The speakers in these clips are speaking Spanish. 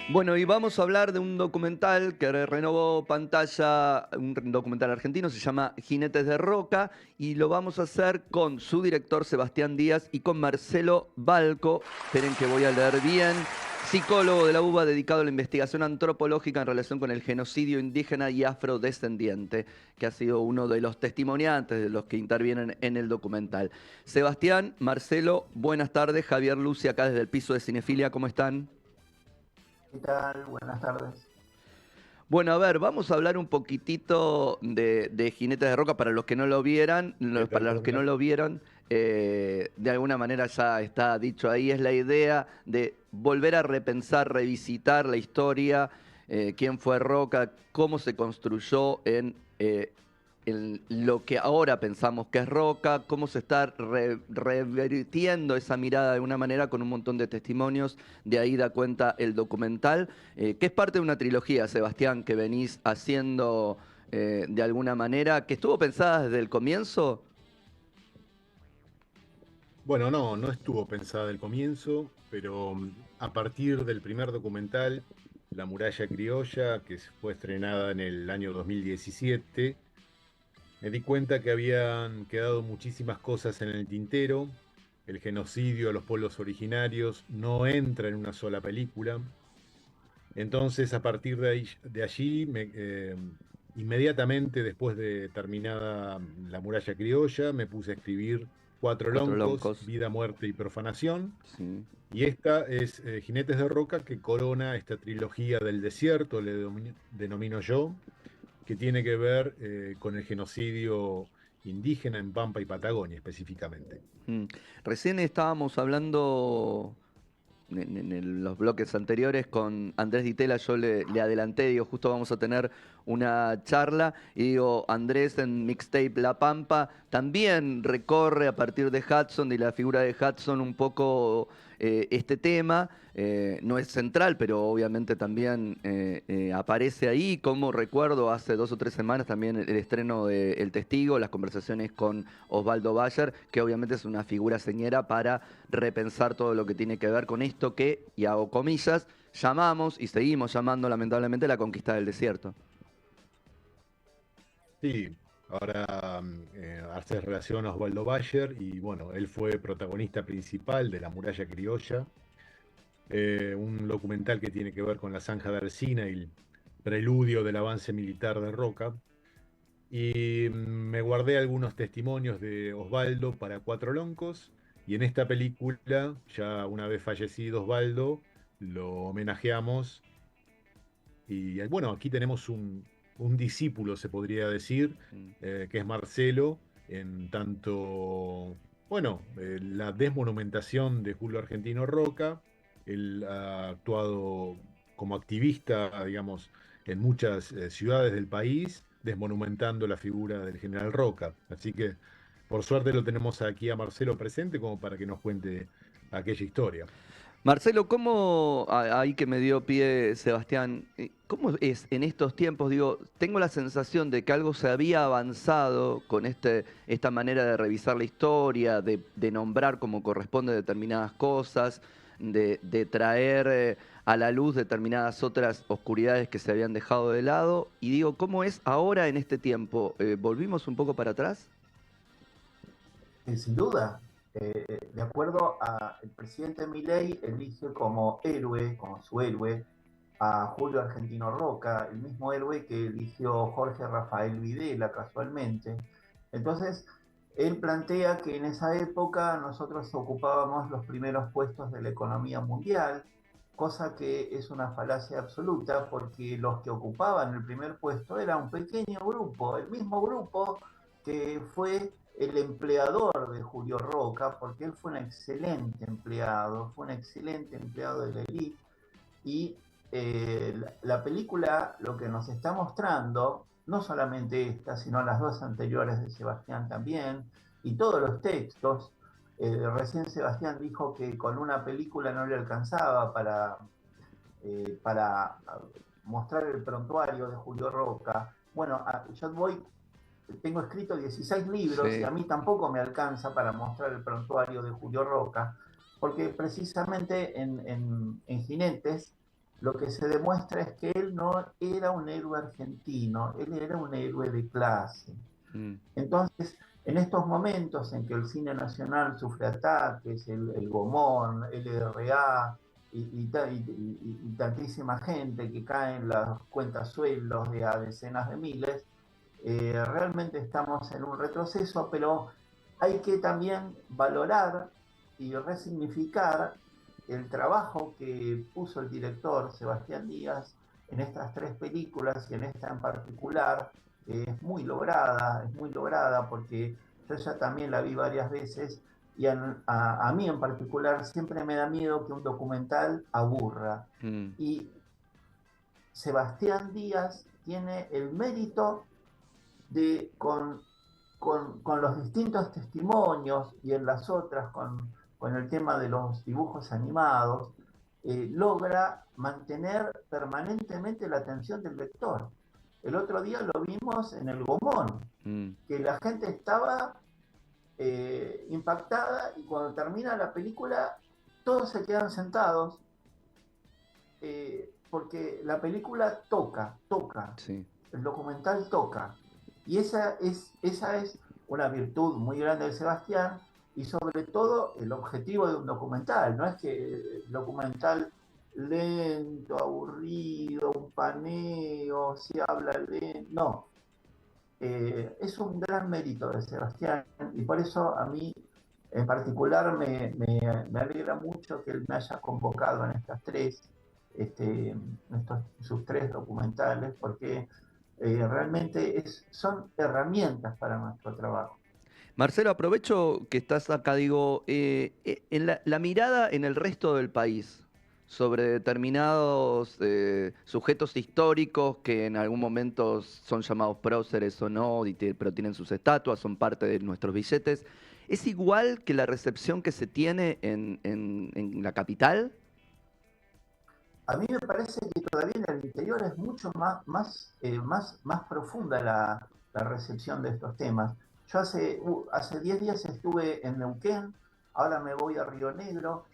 Bueno, y vamos a hablar de un documental que renovó pantalla, un documental argentino, se llama Jinetes de Roca, y lo vamos a hacer con su director Sebastián Díaz y con Marcelo Balco. Esperen que voy a leer bien. Psicólogo de la UBA dedicado a la investigación antropológica en relación con el genocidio indígena y afrodescendiente, que ha sido uno de los testimoniantes de los que intervienen en el documental. Sebastián, Marcelo, buenas tardes. Javier Lucy acá desde el piso de Cinefilia, ¿cómo están? ¿Qué tal? Buenas tardes. Bueno, a ver, vamos a hablar un poquitito de Jinetes de Roca para los que no lo vieran, ¿Qué para tal? los ¿Cómo que no andás? lo vieron, de alguna manera ya está dicho ahí, es la idea de volver a repensar, revisitar la historia, quién fue Roca, cómo se construyó en lo que ahora pensamos que es Roca, cómo se está revertiendo esa mirada de una manera con un montón de testimonios, de ahí da cuenta el documental, que es parte de una trilogía, Sebastián, que venís haciendo de alguna manera, que estuvo pensada desde el comienzo. Bueno, no estuvo pensada del comienzo, pero a partir del primer documental, La Muralla Criolla, que fue estrenada en el año 2017, me di cuenta que habían quedado muchísimas cosas en el tintero. El genocidio a los pueblos originarios no entra en una sola película. Entonces, a partir de allí, inmediatamente después de terminada La Muralla Criolla, me puse a escribir Cuatro Cuatro Loncos, loncos. Vida, Muerte y Profanación. Sí. Y esta es Jinetes de Roca, que corona esta trilogía del desierto, denomino yo, que tiene que ver con el genocidio indígena en Pampa y Patagonia específicamente. Mm. Recién estábamos hablando en los bloques anteriores con Andrés Ditela, yo le adelanté, digo, justo vamos a tener una charla, y digo, Andrés en Mixtape La Pampa también recorre a partir de Hudson, de la figura de Hudson, un poco este tema. No es central, pero obviamente también aparece ahí, como recuerdo hace 2 o 3 semanas también el estreno de El Testigo, las conversaciones con Osvaldo Bayer, que obviamente es una figura señera para repensar todo lo que tiene que ver con esto que, y hago comillas, llamamos y seguimos llamando lamentablemente la conquista del desierto. Sí, ahora hace relación a Osvaldo Bayer y bueno, él fue protagonista principal de La Muralla Criolla, un documental que tiene que ver con la Zanja de Alcina y el preludio del avance militar de Roca. Y me guardé algunos testimonios de Osvaldo para Cuatro Loncos y en esta película, ya una vez fallecido Osvaldo, lo homenajeamos y bueno, aquí tenemos un discípulo, se podría decir, Mm. que es Marcelo, en tanto, bueno, la desmonumentación de Julio Argentino Roca. Él ha actuado como activista, digamos, en muchas ciudades del país, desmonumentando la figura del general Roca. Así que, por suerte, lo tenemos aquí a Marcelo presente como para que nos cuente aquella historia. Marcelo, ¿cómo, ahí que me dio pie Sebastián, cómo es en estos tiempos? Digo, tengo la sensación de que algo se había avanzado con esta manera de revisar la historia, de nombrar como corresponde determinadas cosas, de traer a la luz determinadas otras oscuridades que se habían dejado de lado. Y digo, ¿cómo es ahora en este tiempo? ¿Volvimos un poco para atrás? Sin duda, de acuerdo a el presidente Milei elige como héroe, como su héroe, a Julio Argentino Roca, el mismo héroe que eligió Jorge Rafael Videla casualmente. Entonces, él plantea que en esa época nosotros ocupábamos los primeros puestos de la economía mundial, cosa que es una falacia absoluta porque los que ocupaban el primer puesto era un pequeño grupo, el mismo grupo que fue el empleador de Julio Roca, porque él fue un excelente empleado de la élite, y la película lo que nos está mostrando, no solamente esta, sino las dos anteriores de Sebastián también, y todos los textos, recién Sebastián dijo que con una película no le alcanzaba para mostrar el prontuario de Julio Roca. Bueno, yo voy tengo escrito 16 libros y a Sí. mí tampoco me alcanza para mostrar el prontuario de Julio Roca, porque precisamente en Jinetes lo que se demuestra es que él no era un héroe argentino, él era un héroe de clase. Mm, Entonces, en estos momentos en que el cine nacional sufre ataques, el Gomón, el LRA y tantísima gente que cae en las cuentas sueldos de a decenas de miles, realmente estamos en un retroceso, pero hay que también valorar y resignificar el trabajo que puso el director Sebastián Díaz en estas tres películas y en esta en particular. Es muy lograda porque yo ya también la vi varias veces y a mí en particular siempre me da miedo que un documental aburra. mm, Y Sebastián Díaz tiene el mérito de, con los distintos testimonios y en las otras con el tema de los dibujos animados, logra mantener permanentemente la atención del lector. El otro día lo vimos en el Gomón, mm. que la gente estaba impactada y cuando termina la película todos se quedan sentados porque la película toca, Sí. el documental toca. Y esa es una virtud muy grande de Sebastián y sobre todo el objetivo de un documental. No es que el documental lento, aburrido, un paneo, se habla lento. No, es un gran mérito de Sebastián y por eso a mí en particular me alegra mucho que él me haya convocado en estas sus tres documentales, porque realmente son herramientas para nuestro trabajo. Marcelo, aprovecho que estás acá, digo, en la mirada en el resto del país sobre determinados sujetos históricos que en algún momento son llamados próceres o no, pero tienen sus estatuas, son parte de nuestros billetes. ¿Es igual que la recepción que se tiene en la capital? A mí me parece que todavía en el interior es mucho más profunda la recepción de estos temas. Yo hace 10 días estuve en Neuquén, ahora me voy a Río Negro,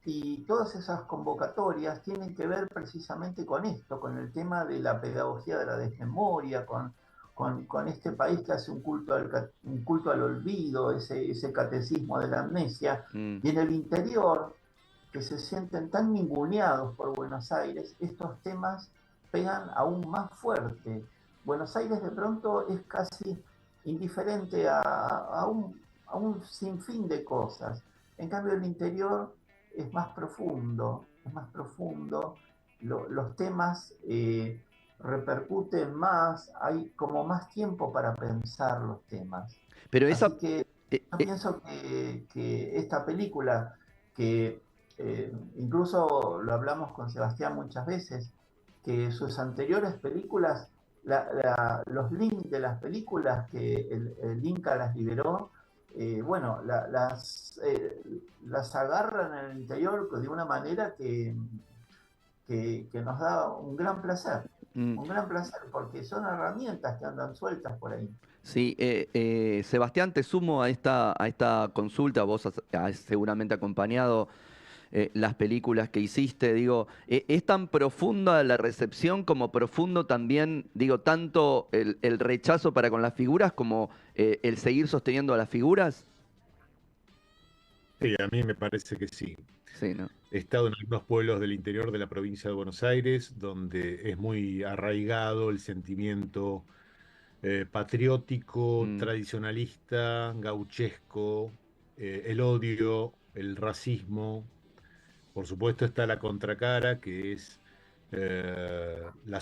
y todas esas convocatorias tienen que ver precisamente con esto, con el tema de la pedagogía de la desmemoria, con este país que hace un culto al olvido, ese catecismo de la amnesia, Mm, y en el interior que se sienten tan ninguneados por Buenos Aires, estos temas pegan aún más fuerte. Buenos Aires de pronto es casi indiferente a un sinfín de cosas. En cambio el interior es más profundo, los temas repercuten más, hay como más tiempo para pensar los temas. pero esa... Así que eh, yo eh, pienso que esta película, que incluso lo hablamos con Sebastián muchas veces, que sus anteriores películas, los links de las películas que el Inca las liberó, bueno, las agarran en el interior de una manera que nos da mm, un gran placer, porque son herramientas que andan sueltas por ahí. Sí, Sebastián, te sumo a esta consulta, vos has seguramente acompañado las películas que hiciste, digo, ¿es tan profunda la recepción como profundo también, digo, tanto el rechazo para con las figuras como el seguir sosteniendo a las figuras? Sí, a mí me parece que sí. Sí, ¿no? He estado en algunos pueblos del interior de la provincia de Buenos Aires, donde es muy arraigado el sentimiento patriótico, Mm, tradicionalista, gauchesco, el odio, el racismo. Por supuesto está la contracara, que es la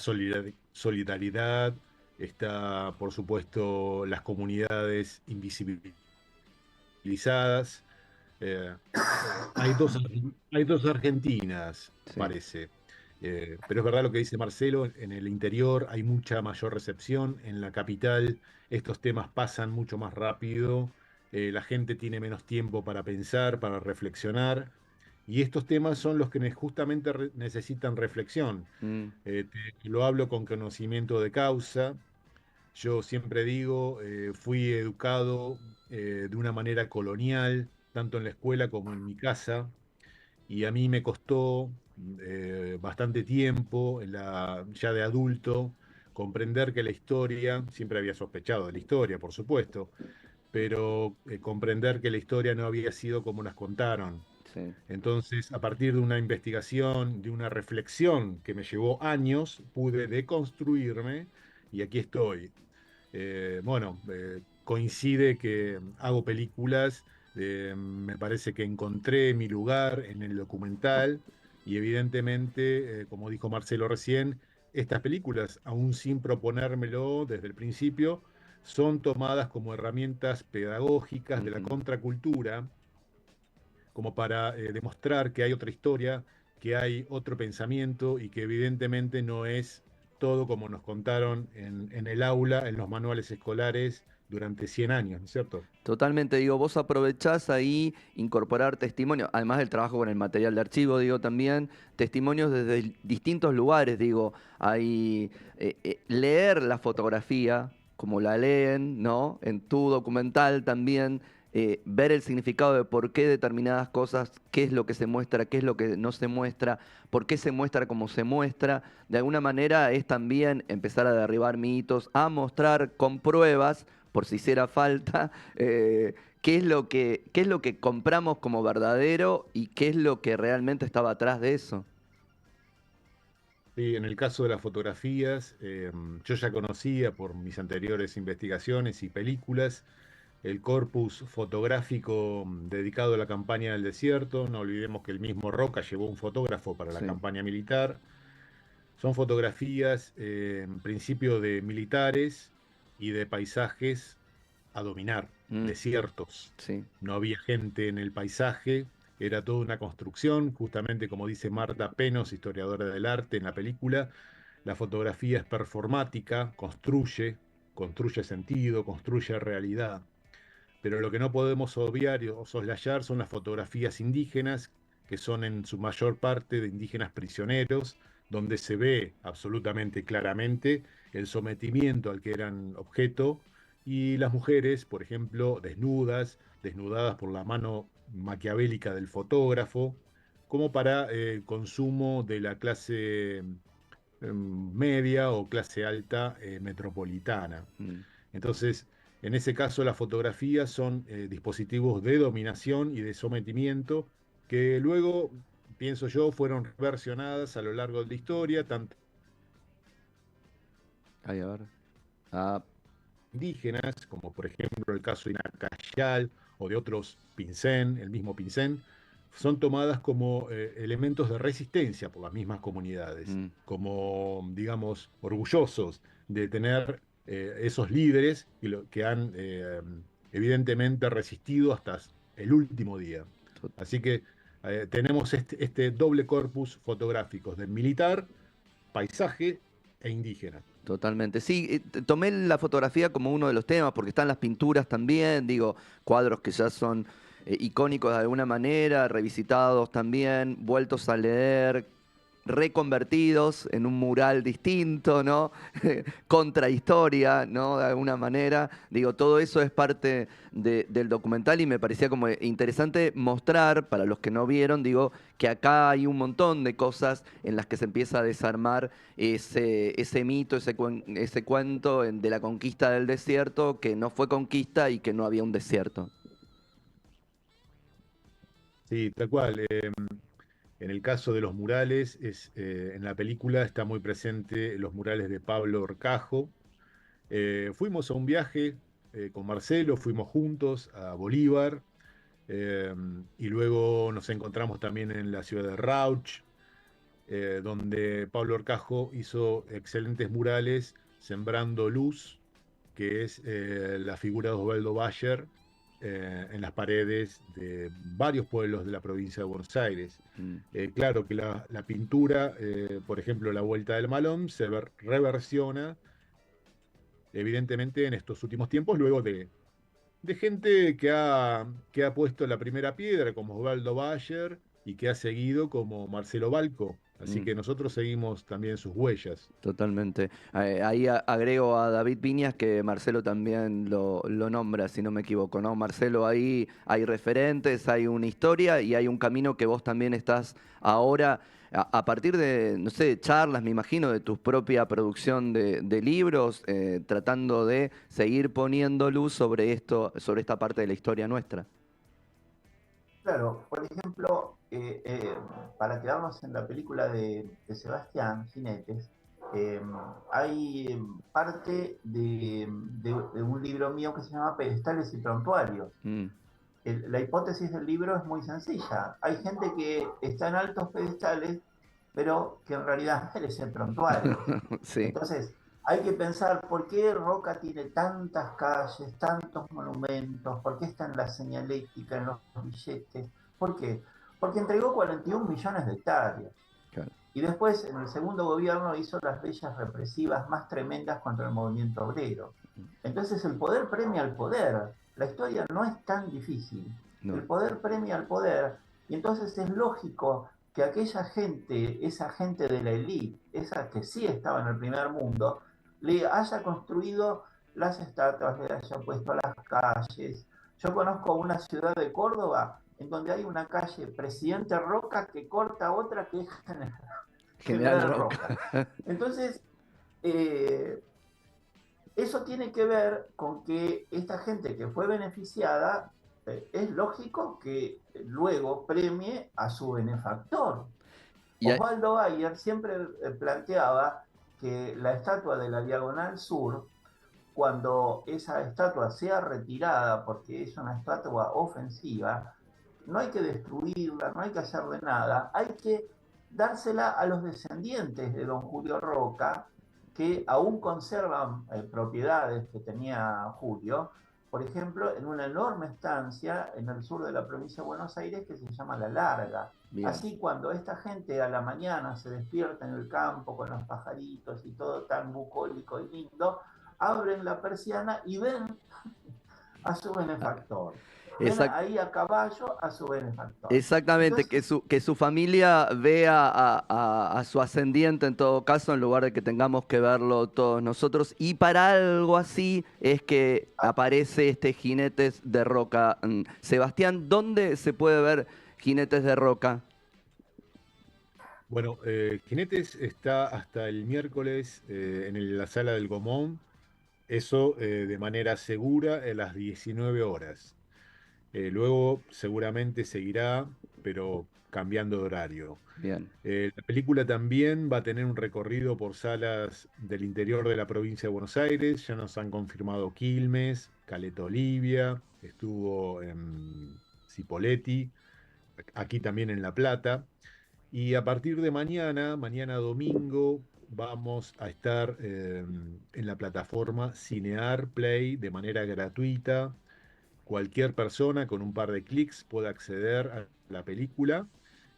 solidaridad, está por supuesto las comunidades invisibilizadas. Eh, hay dos Argentinas, sí. parece. Pero es verdad lo que dice Marcelo, en el interior hay mucha mayor recepción, en la capital estos temas pasan mucho más rápido, la gente tiene menos tiempo para pensar, para reflexionar, y estos temas son los que justamente necesitan reflexión. Mm, Lo hablo con conocimiento de causa. Yo siempre digo, fui educado de una manera colonial, tanto en la escuela como en mi casa, y a mí me costó bastante tiempo, ya de adulto, comprender que la historia, siempre había sospechado de la historia, por supuesto, pero comprender que la historia no había sido como nos contaron. Sí. Entonces, a partir de una investigación, de una reflexión que me llevó años, pude deconstruirme y aquí estoy. Bueno, coincide que hago películas, me parece que encontré mi lugar en el documental y evidentemente, como dijo Marcelo recién, estas películas, aún sin proponérmelo desde el principio, son tomadas como herramientas pedagógicas de la Ujú. contracultura, como para demostrar que hay otra historia, que hay otro pensamiento y que evidentemente no es todo como nos contaron en el aula, en los manuales escolares durante 100 años, ¿no es cierto? Totalmente, digo, vos aprovechás ahí incorporar testimonios, además del trabajo con el material de archivo, digo también, testimonios desde distintos lugares, digo, hay leer la fotografía como la leen, ¿no? En tu documental también, ver el significado de por qué determinadas cosas, qué es lo que se muestra, qué es lo que no se muestra, por qué se muestra como se muestra, de alguna manera es también empezar a derribar mitos, a mostrar con pruebas por si hiciera falta, qué es lo que compramos como verdadero y qué es lo que realmente estaba atrás de eso. Sí, en el caso de las fotografías, yo ya conocía por mis anteriores investigaciones y películas el corpus fotográfico dedicado a la campaña del desierto. No olvidemos que el mismo Roca llevó un fotógrafo para la Sí. campaña militar. Son fotografías, en principio, de militares y de paisajes a dominar, Mm, desiertos. sí. No había gente en el paisaje, era toda una construcción, justamente como dice Marta Penos, historiadora del arte en la película, la fotografía es performática, construye sentido, construye realidad. Pero lo que no podemos obviar o soslayar son las fotografías indígenas, que son en su mayor parte de indígenas prisioneros, donde se ve absolutamente claramente el sometimiento al que eran objeto, y las mujeres, por ejemplo, desnudadas por la mano maquiavélica del fotógrafo, como para consumo de la clase media o clase alta metropolitana. Mm. Entonces, en ese caso, las fotografías son dispositivos de dominación y de sometimiento que luego, pienso yo, fueron versionadas a lo largo de la historia, tanto Ay, a ver. Ah, indígenas, como por ejemplo el caso de Inacayal o de otros Pinsén, el mismo Pinsén, son tomadas como elementos de resistencia por las mismas comunidades, mm, como, digamos, orgullosos de tener esos líderes que han evidentemente resistido hasta el último día. to- Así que tenemos este doble corpus fotográficos de militar, paisaje e indígena. Totalmente. Sí, tomé la fotografía como uno de los temas, porque están las pinturas también, digo, cuadros que ya son icónicos de alguna manera, revisitados también, vueltos a leer, reconvertidos en un mural distinto, ¿no? Contrahistoria, ¿no? De alguna manera. Digo, todo eso es parte del documental y me parecía como interesante mostrar, para los que no vieron, digo, que acá hay un montón de cosas en las que se empieza a desarmar ese mito, ese cuento de la conquista del desierto, que no fue conquista y que no había un desierto. Sí, tal cual. En el caso de los murales, en la película está muy presente los murales de Pablo Orcajo. Fuimos a un viaje con Marcelo, fuimos juntos a Bolívar, eh, y luego nos encontramos también en la ciudad de Rauch, donde Pablo Orcajo hizo excelentes murales sembrando luz, que es la figura de Osvaldo Bayer en las paredes de varios pueblos de la provincia de Buenos Aires. Mm, Claro que la pintura, por ejemplo, La Vuelta del Malón, se reversiona evidentemente en estos últimos tiempos, luego de gente que ha puesto la primera piedra, como Osvaldo Bayer, y que ha seguido como Marcelo Balco. Así Mm. que nosotros seguimos también sus huellas. Totalmente. Ahí agrego a David Viñas que Marcelo también lo nombra, si no me equivoco, ¿no? Marcelo, ahí hay referentes, hay una historia y hay un camino que vos también estás ahora, a partir de, no sé, charlas, me imagino, de tu propia producción de libros, tratando de seguir poniendo luz sobre esto, sobre esta parte de la historia nuestra. Claro, por ejemplo, para quedarnos en la película de Sebastián, Jinetes, eh, hay parte de un libro mío que se llama Pedestales y Prontuarios. Mm. La hipótesis del libro es muy sencilla. Hay gente que está en altos pedestales, pero que en realidad merecen prontuarios. Sí, Entonces, hay que pensar por qué Roca tiene tantas calles, tantos monumentos, por qué está en la señalética, en los billetes. ¿Por qué? Porque entregó 41 millones de hectáreas. claro. Y después, en el segundo gobierno, hizo las leyes represivas más tremendas contra el movimiento obrero. Entonces, el poder premia al poder. La historia no es tan difícil. No. El poder premia al poder. Y entonces es lógico que aquella gente, esa gente de la élite, esa que sí estaba en el primer mundo, le haya construido las estatuas, le haya puesto las calles. Yo conozco una ciudad de Córdoba en donde hay una calle Presidente Roca que corta otra que es General General Roca. Roca. Entonces, eh, eso tiene que ver con que esta gente que fue beneficiada, es lógico que luego premie a su benefactor. Y hay- Osvaldo Bayer siempre planteaba que la estatua de la Diagonal Sur, cuando esa estatua sea retirada porque es una estatua ofensiva, no hay que destruirla, no hay que hacerle nada, hay que dársela a los descendientes de don Julio Roca, que aún conservan propiedades que tenía Julio, por ejemplo, en una enorme estancia en el sur de la provincia de Buenos Aires que se llama La Larga. Bien. Así, cuando esta gente a la mañana se despierta en el campo con los pajaritos y todo tan bucólico y lindo, abren la persiana y ven a su benefactor. Ven Exact- ahí a caballo a su benefactor. Exactamente, Entonces, que su familia vea a su ascendiente en todo caso, en lugar de que tengamos que verlo todos nosotros. Y para algo así es que aparece este Jinetes de Roca. Sebastián, ¿dónde se puede ver Jinetes de Roca? Bueno, Jinetes está hasta el miércoles en la sala del Gomón, eso de manera segura a las 19 horas. Luego seguramente seguirá, pero cambiando de horario. Bien, La película también va a tener un recorrido por salas del interior de la provincia de Buenos Aires. Ya nos han confirmado Quilmes, Caleta Olivia, estuvo en Cipolletti, aquí también en La Plata. Y a partir de mañana, mañana domingo, vamos a estar en la plataforma Cinear Play de manera gratuita. Cualquier persona con un par de clics puede acceder a la película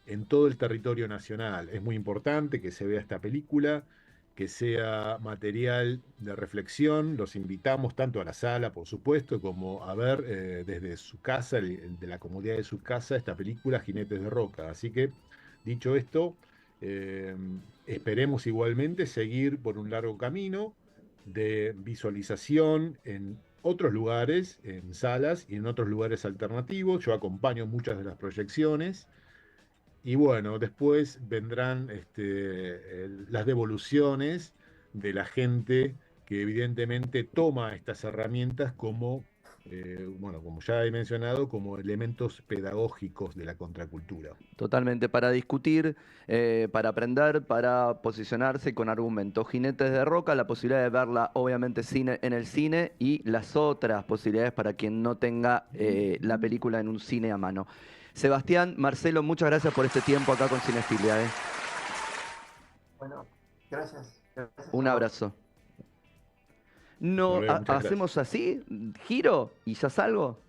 en todo el territorio nacional. Es muy importante que se vea esta película, que sea material de reflexión. Los invitamos tanto a la sala, por supuesto, como a ver desde su casa, de la comodidad de su casa, esta película Jinetes de Roca. Así que, dicho esto, eh, esperemos igualmente seguir por un largo camino de visualización en otros lugares, en salas y en otros lugares alternativos. Yo acompaño muchas de las proyecciones. Y bueno, después vendrán las devoluciones de la gente que evidentemente toma estas herramientas como, bueno, como ya he mencionado, como elementos pedagógicos de la contracultura. totalmente para discutir, para aprender, para posicionarse con argumentos. Jinetes de Roca, la posibilidad de verla obviamente en el cine y las otras posibilidades para quien no tenga la película en un cine a mano. Sebastián, Marcelo, muchas gracias por este tiempo acá con Cinefilia. bueno, gracias. Gracias a Un vos. abrazo. Hasta No, luego, muchas gracias. hacemos así, giro y ya salgo.